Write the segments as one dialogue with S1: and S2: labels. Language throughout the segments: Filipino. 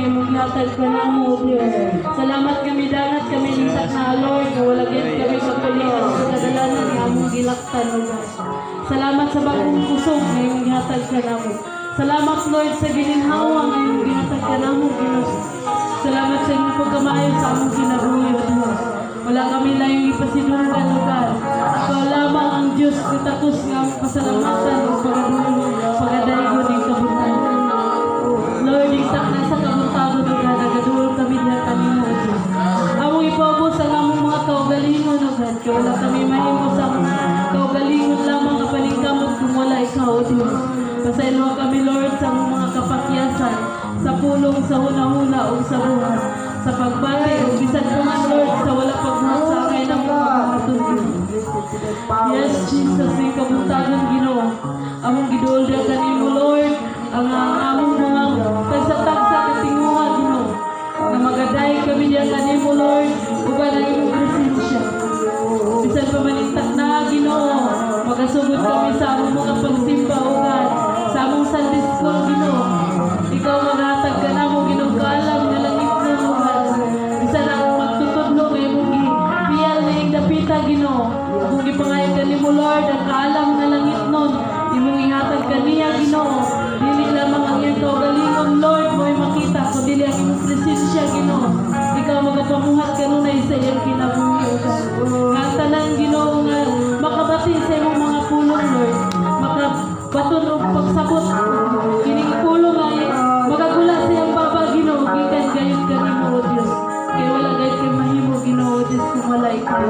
S1: ngayon maghatag ka na mo, Diyos. Salamat kami dangat kami litak na Lord, na walagyan kami sa tulihan sa kadalanan ng among gilaktan, O God. Salamat sa bagong kusog ngayon maghatag ka na mo. Salamat, Lord, sa gininhawa ngayon maghatag ka na mo, Diyos. Salamat sa inyong pagkamayo sa among kinabuhi, O Diyos. Wala kami layong ipasidunggan, O God. Ikaw lamang ang Diyos, kitakus nga ang pasalamatan o pagadaigo ng kabuntahan. Lord, itak na sa kabuntahan, O God, nagaduol kami na kami mo, O Diyos. Among ipabos ang among mga kaugalingon, O God, kaya wala kami mahimos ang kaugalingon lamang kapalingkamot kung wala ikaw, O Diyos. Pasaylo kami, Lord, sa among mga kapakyasan, sa pulong, sa huna-huna o sa buhat, sa pagbati o bisan ko man, Lord, sa wala pagbuhat sa akin ng mga matutulog. Yes, Jesus, may kabuntagan ginawa. Among giduol dia kanimo, Lord, ang among mga tagsa-tagsa katinguha, Ginoo. Na magaday kami dia kanimo, Lord, uban ang imong presensya. Bisan pa manintak na, Ginoo, magasugod kami sa among mga pagsimba, O God, sa among Sunday school, Ginoo. Ikaw maghatag ka na mo, Ginoo, kaalam na langit mo, O God. Bisan ang magtutudlo ngayon mong piyal na yung dapita, Ginoo. Kung ipangayon ka mo, Lord, ang kaalam na langit nun, imong ihatag ka niya, Ginoo. Dili lamang ang iyong kaugalingon, Lord, mo'y makita, kundi ang imong presensya, Ginoo. Ikaw magapamuhat ka nun ay sa iyong kinabuhi, O God. Ang tanan, Ginoo, nga makabati sa imong mga pulong, Lord. Makabaton o pagsabot. Kining pulong ay magagula sa iyong baba, Ginoo. Gikan gayon ka nimo, O Diyos. Kaya wala gayon kay mahimo, Ginoo, O Diyos, kung wala ikaw.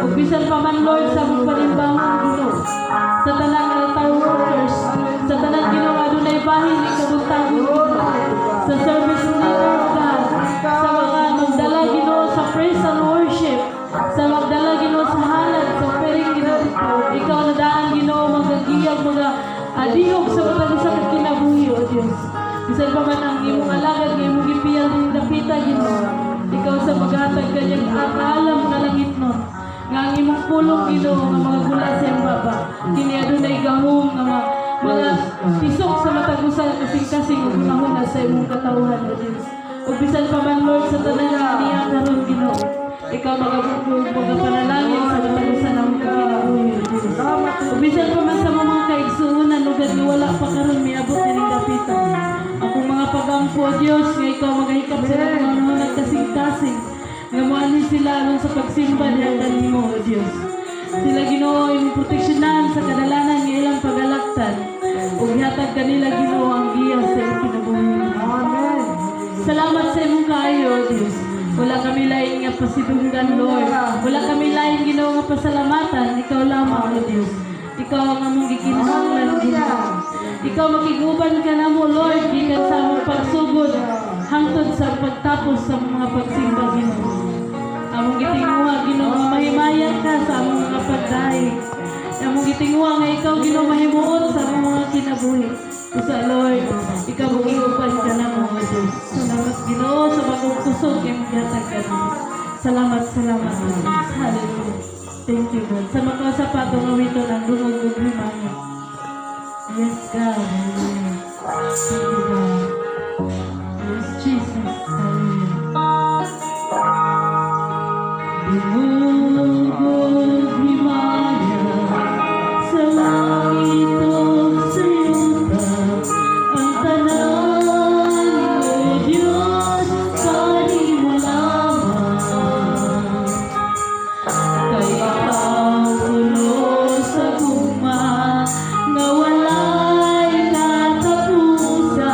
S1: Ug bisan pa man, Lord, sa among panimbangan, Ginoo. Sa tanang altar workers, sa tanang, Ginoo, adunay bahin ni kabuntahan, Ginoo. Sa service leader, O God. Sa mga magdala, Ginoo, sa praise and worship. Sa magdala, Ginoo, sa halad, sa offering, Ginoo. Ikaw na daan, Ginoo, magagiyag, mga adihog sa mga sa kinabuhi, O Diyos. Bisan pa man ang imong alagad, ng imong ipiyal ng dapita, Ginoo. Ikaw sa maghatag kanyang alam na langit nun. Nga ang imong pulong, Ginoo, nga mga gula sa iyong baba. Kini adunay gahom nga mga tisok sa matagusal kasing-kasing o gunahuna sa imong katawhan, O Diyos. O bisan pa man, Lord, sa tanan niya karon, Ginoo. Ikaw magapanalangin sa katagusan ng kinabuhi, O Diyos. O bisan pa man sa mga kaigsuunan, lugar ni wala pa karon may abot nining dapitan. Akong mga pagampo, O Diyos, nga ikaw magahikap sila ng mga kasing-kasing. Nga muanin sila aron sa pagsimba niya kanimo, O Diyos. Sila, Ginoo, yung proteksyonan sa kadalanan ng ilang pagalaktan. O gihatag kanila, Ginoo, ang giya sa iyong kinabuhi. Amen. Salamat sa imong kaayo, O Diyos. Wala kami lain nga pasidunggan, Lord. Wala kami lain, Ginoo, nga pasalamatan. Ikaw lamang, O Diyos. Ikaw ang among gikinahanglan, Ginoo. Ikaw makiguban ka na mo, Lord, gikan sa among pagsugod hangtod sa pagtapos sa mga pagsimba, Ginoo. Among gitinguha, Ginoo, mahimayan ka sa among mga pagdahi. Among gitinguha nga ikaw, Ginoo, mahimuot sa among mga kinabuhi. Usa, Lord, ikaw magiguban ka na mo, Diyos. Salamat, Ginoo, sa bagong kusog yung gihatag ka na. Salamat, salamat, Diyos. Hallelujah. Thank you, God. Sa mga sapatong awito ng dungog ug himaya. Yes, God. Hallelujah. Thank you, God. Yes, Jesus. Hallelujah. Dungog ug himaya sa langit o sa yuta, ang tanan, O Diyos, kanimo lamang. Kay ikaw puno sa guma, nga walay katapusan.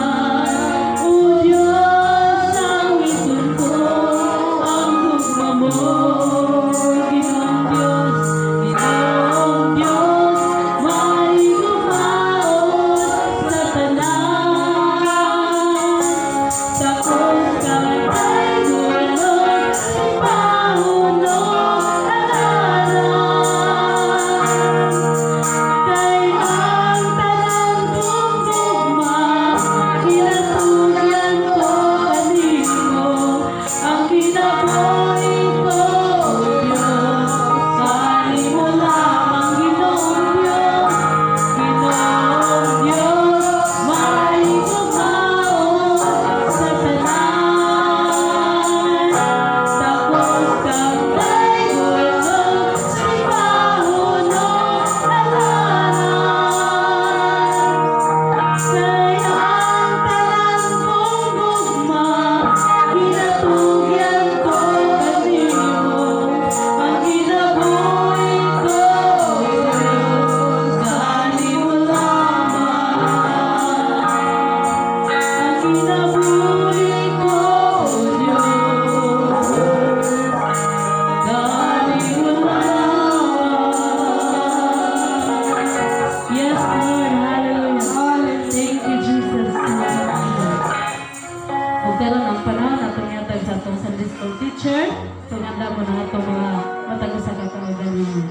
S1: teacher, tunanda mo na ito mga matagos sa kakagaling.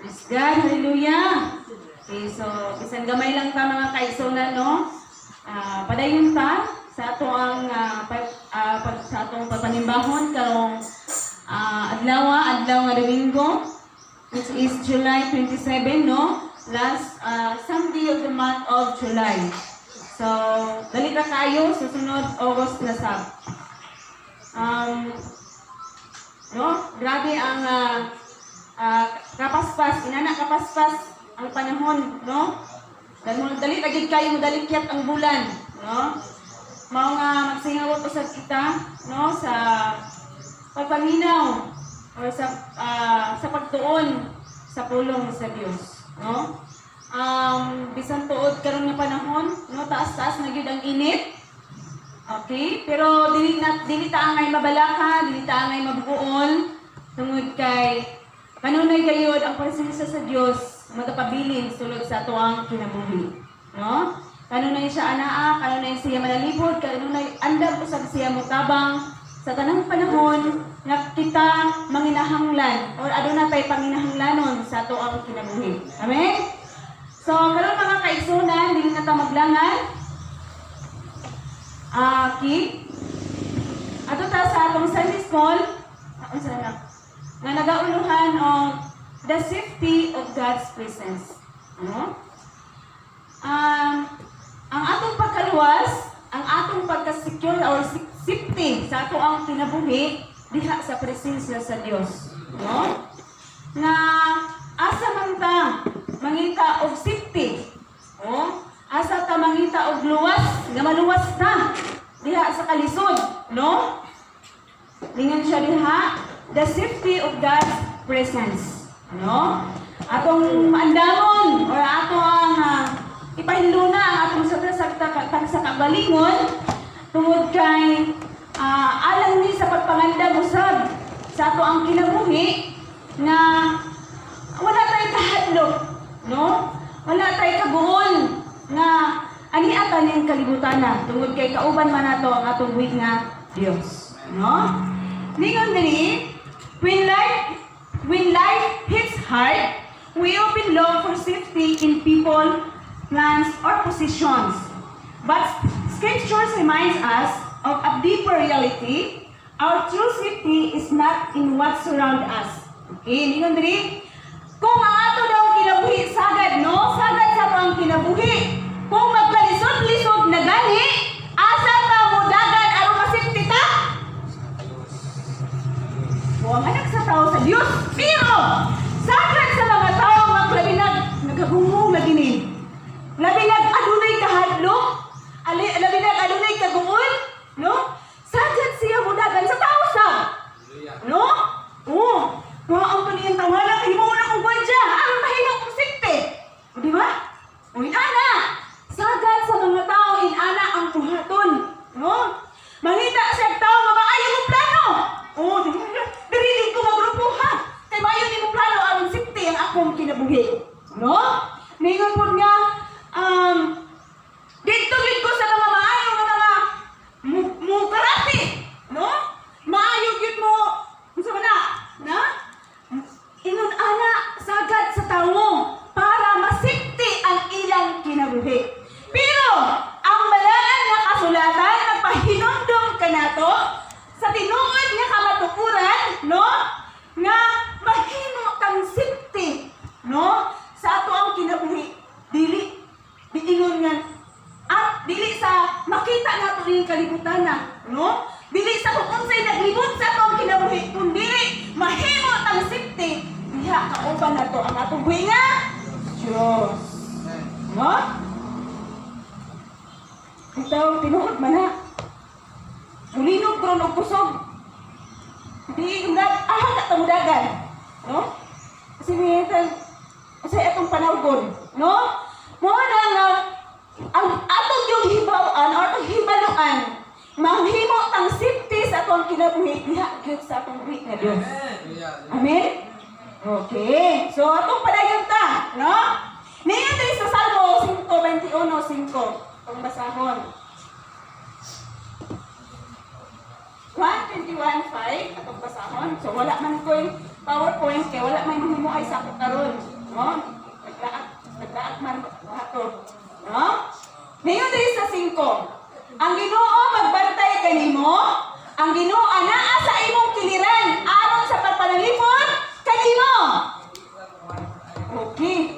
S2: Praise God, hallelujah. Okay, so isang gamay lang ta mga kaigsunan, no? Padayon ta sa ato ang sa atong papanimbahon karong adlaw nga Domingo, which is July 27, no? Last Sunday of the month of July. So, dali ka kayo susunod August na sab. No? Grabe ang kapaspas, inana kapaspas ang panahon, no? Dali lagi kayo modalikyat ang bulan, no? Mao nga magsingawot usab kita, no, sa pagpaminaw or sa pagtuon sa pulong sa Dios, no? Bisan tuod karon nga panahon, no, taas-taas na gyud ang init. Okay? Pero dili ta angay mabalaka, dili ta angay mabuol tungod kay kanunay gayud ang presensya sa Dios magapabilin sulod sa tuang kinabuhi, no? Kanunay siya anaa, kanunay siya manalipod, kanunay andam usab siya motabang sa tanang panahon nga kita manginahanglan or aduna tay panginahanglanon sa tuang kinabuhi. Amen. So karon mga kaigsunan, dili na ta maglangan. Ato ta sa atong Sunday school, nga nagauluhan og the safety of God's presence. Ano? Ang atong pagkaluwas, ang atong pagka-secure or safety sa ato ang kinabuhi diha sa presensya sa Dios. No? Na asa man ta mangita og safety. Oh, asa ta mangita og luwas, nga maluwas ta diha sa kalisod, no? Lingan siya diha, the safety of God's presence, no? Atong maandamon or ato ang ipahinluna ang atong sa kagalingon tungod kay alang ni sa pagpangandam usab sa ato ang kinabuhi na wala tay kahadlok, no? Wala tay kabuon nga ani ata ning kalibutan na tungod kay kauban man nato ang atong buhi nga Dios, no? Ningon diri, when life hits hard, we often long for safety in people, plans, or positions. But Scriptures reminds us of a deeper reality. Our true safety is not in what surrounds us. Okay, ningon diri, kung ang ato daw kinabuhi sagad, no? Sagad sa pang kinabuhi. Kung magkalisod-lisod na gani, asa ta mo dagan aron masipti ta? Buang anak sa tao sa Dios. Pero sagad sa mga tao maglabinag nagagungong lagi ni. Labinag adunay kahadlok, labinag adunay kaguol, no? Sagad siya mo dagan sa tao sa. No? Oo. Kung ang paniyang tawanan, himaw na kong gwadya. Ang mahimo kong sikte. O diba? O inana. Sagad sa mga tao, inana ang buhaton. No? Mangita siya tao, mabaayo mo plano. O, dirilig ko magrupo ha. Kay mayo ni mo plano, ang sikte ang akong kinabuhi. No? Ningon po nga, dito ko sa mga maayo nga mga mukarati. No? Maayo gid mo. Unsa man na? Ingon ana sagad sa tawo para masikti ang ilang kinabuhi. Pero ang balaan nga kasulatan nagpahinumdum kanato sa tinuod nga kamatukuran, no? Nga mahimo kang sikti, no? Sa ato ang kinabuhi. Dili ingon nga at dili sa makita nato ning kalibutan na, no? Dili sa kung unsay naglibot sa ato ang kinabuhi, kundi mahimo tang sikti diha kauban nato ang atong buhi nga Diyos. No? Itaw tinuod man na. Mulinog karon og kusog. Di umdag ka tamudagan. No? Kasi minsan kasi atong panawgon, no? Mo na nga ang atong yung hibawaan or hibaluan mahimo tang safety sa akong kinabuhi, diha gyud sa akong buhi nga Dios. Amen? Okay. So, atong padayon ta, no? Niyan tayo sa Salmo 5:21-5. Itong basahon. 1:21-5 atong basahon. So, wala man ko yung PowerPoint, kaya wala man mo ay sa ako karon. No? Naglaat man ato. No? Niyan tayo sa 5. Ang Ginoo magbantay kanimo, ang Ginoo anaa sa imong kiliran aron sa pagpanalipod kanimo. Okay.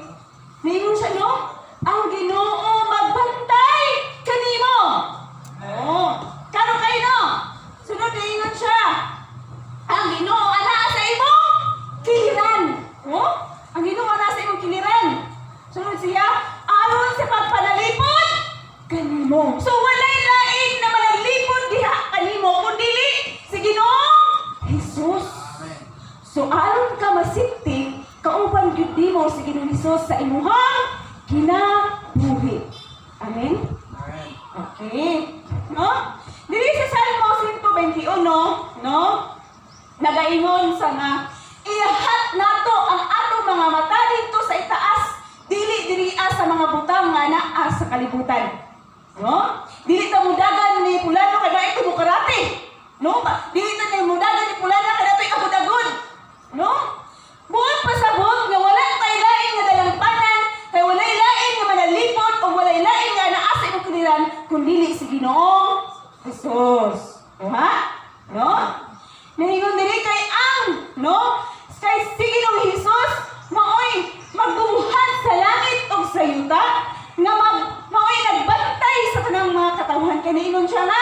S2: Ningon siya, no? Ang Ginoo magbantay kanimo. Oh, kano kayo, no? Sunod ningon siya. Ang Ginoo anaa sa imong kiliran. Oh? Ang Ginoo anaa sa imong kiliran. Sunod siya, aron sa pagpanalipod kanimo. So walay lain na manalipod diha kanimo kundi si Ginoong Hesus. So aron ka masipti, kauban gyud nimo si Ginoong Hesus sa imong kinabuhi. Amen. Okay. No? Dili sa Salmo 121, no? Nagaingon sa nga iyahat nato ang atong mga mata dito sa itaas, dili sa mga butang nga naa sa kalibutan. No? Dili ta mudagan ni Pulano kay bae mo karate. No? Dili ta ni mudagan ni Pulano kay datoy agud-agud. No? Buot pasabot nga wala tay lain nga dalampanan, kay walay lain nga manalipod o walay lain nga naa sa imong kaliran kundi si Ginoong Hesus. O ha? No? Nahingon diri kay ang, no? Kay si Ginoong Hesus maoy magbuhat sa langit o sa yuta nga maoy nagbantay sa kanang mga katawhan kay niingon siya nga